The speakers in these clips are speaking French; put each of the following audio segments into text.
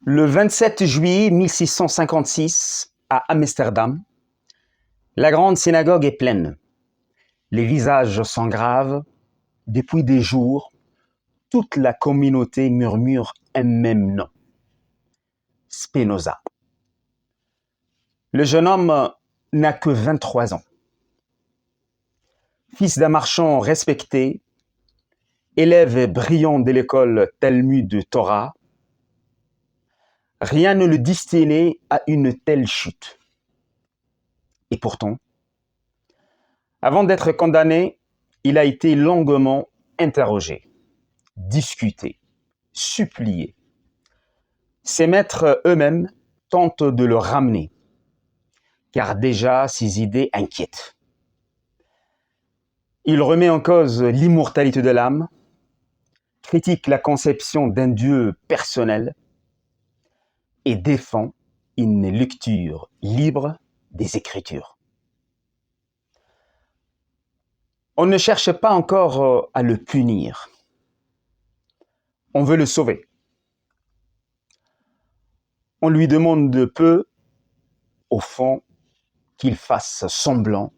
Le 27 juillet 1656, à Amsterdam, la grande synagogue est pleine. Les visages sont graves. Depuis des jours, toute la communauté murmure un même nom. Spinoza. Le jeune homme n'a que 23 ans. Fils d'un marchand respecté, élève brillant de l'école Talmud de Torah, rien ne le destinait à une telle chute. Et pourtant, avant d'être condamné, il a été longuement interrogé, discuté, supplié. Ses maîtres eux-mêmes tentent de le ramener, car déjà ses idées inquiètent. Il remet en cause l'immortalité de l'âme, critique la conception d'un Dieu personnel et défend une lecture libre des Écritures. On ne cherche pas encore à le punir. On veut le sauver. On lui demande de peu, au fond, qu'il fasse semblant,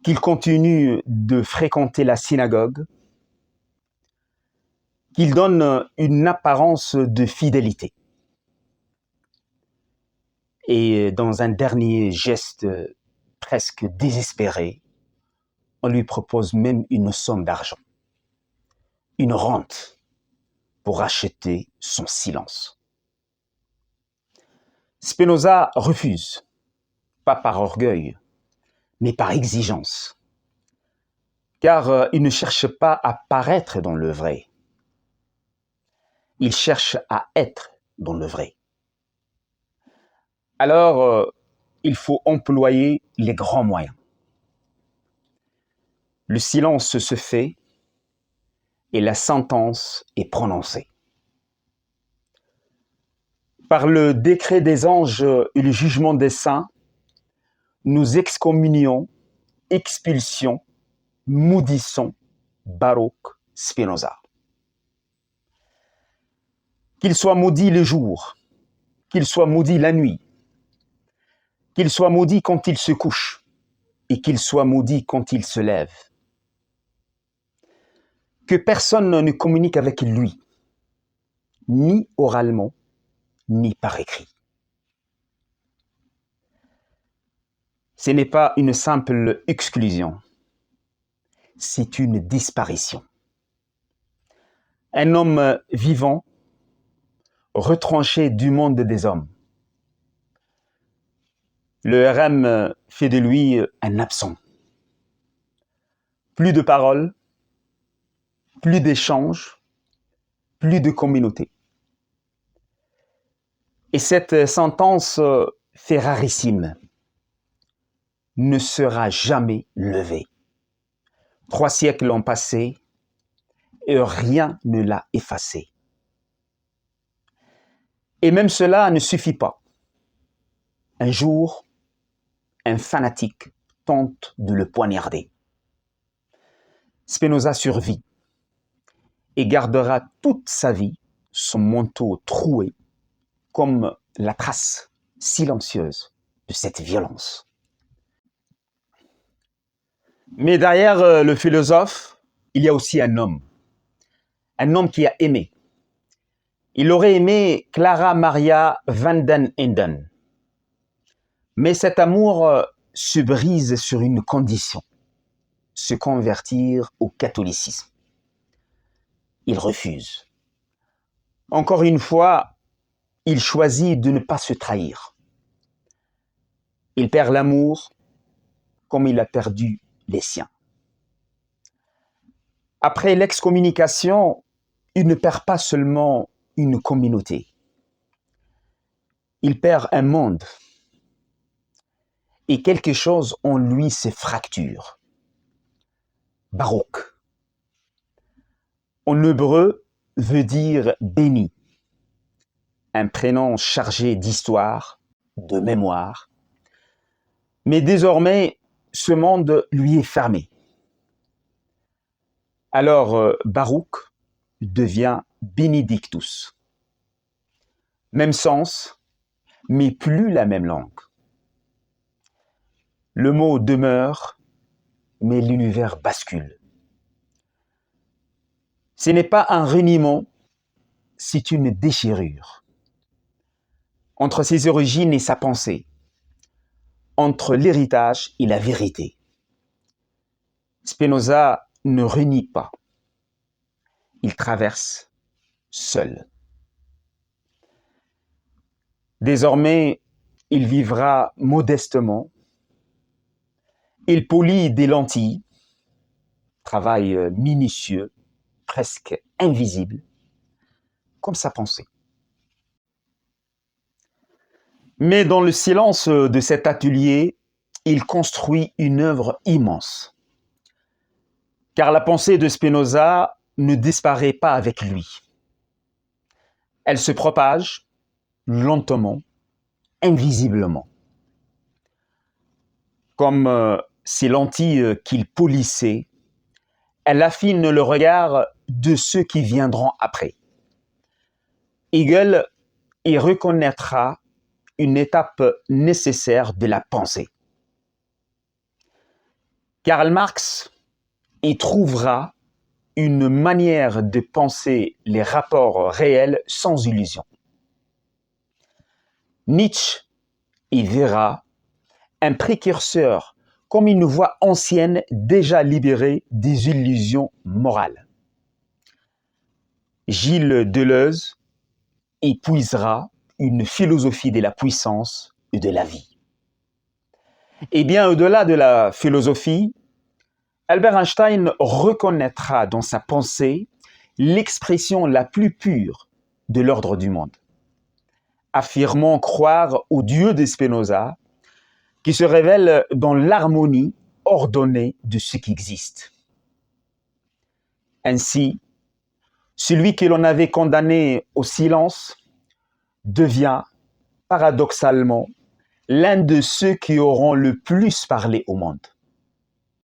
qu'il continue de fréquenter la synagogue, qu'il donne une apparence de fidélité. Et dans un dernier geste presque désespéré, on lui propose même une somme d'argent, une rente pour acheter son silence. Spinoza refuse, pas par orgueil, mais par exigence, car il ne cherche pas à paraître dans le vrai, il cherche à être dans le vrai. Alors, il faut employer les grands moyens. Le silence se fait et la sentence est prononcée. Par le décret des anges et le jugement des saints, nous excommunions, expulsions, maudissons Baruch Spinoza. Qu'il soit maudit le jour, qu'il soit maudit la nuit, qu'il soit maudit quand il se couche et qu'il soit maudit quand il se lève. Que personne ne communique avec lui, ni oralement, ni par écrit. Ce n'est pas une simple exclusion, c'est une disparition. Un homme vivant, retranché du monde des hommes. Le RM fait de lui un absent. Plus de paroles, plus d'échanges, plus de communauté. Et cette sentence fait rarissime, ne sera jamais levée. 3 siècles ont passé et rien ne l'a effacé. Et même cela ne suffit pas. Un jour, un fanatique tente de le poignarder. Spinoza survit et gardera toute sa vie son manteau troué comme la trace silencieuse de cette violence. Mais derrière le philosophe, il y a aussi un homme qui a aimé. Il aurait aimé Clara Maria van den Enden. Mais cet amour se brise sur une condition, se convertir au catholicisme. Il refuse. Encore une fois, il choisit de ne pas se trahir. Il perd l'amour comme il a perdu les siens. Après l'excommunication, il ne perd pas seulement une communauté. Il perd un monde. Et quelque chose en lui se fracture. Baruch. En hébreu, veut dire béni. Un prénom chargé d'histoire, de mémoire. Mais désormais, ce monde lui est fermé. Alors, Baruch devient Benedictus. même sens, mais plus la même langue. Le mot demeure, mais l'univers bascule. Ce n'est pas un reniement, c'est une déchirure. Entre ses origines et sa pensée, entre l'héritage et la vérité. Spinoza ne renie pas, il traverse seul. Désormais, il vivra modestement, il polit des lentilles, travail minutieux, presque invisible, comme sa pensée. Mais dans le silence de cet atelier, il construit une œuvre immense. Car la pensée de Spinoza ne disparaît pas avec lui. Elle se propage lentement, invisiblement. Comme ces lentilles qu'il polissait, elle affine le regard de ceux qui viendront après. Hegel y reconnaîtra une étape nécessaire de la pensée. Karl Marx y trouvera une manière de penser les rapports réels sans illusion. Nietzsche y verra un précurseur comme une voix ancienne déjà libérée des illusions morales. Gilles Deleuze y puisera une philosophie de la puissance et de la vie. Et bien au-delà de la philosophie, Albert Einstein reconnaîtra dans sa pensée l'expression la plus pure de l'ordre du monde, affirmant croire au Dieu de Spinoza qui se révèle dans l'harmonie ordonnée de ce qui existe. Ainsi, celui que l'on avait condamné au silence devient, paradoxalement, l'un de ceux qui auront le plus parlé au monde.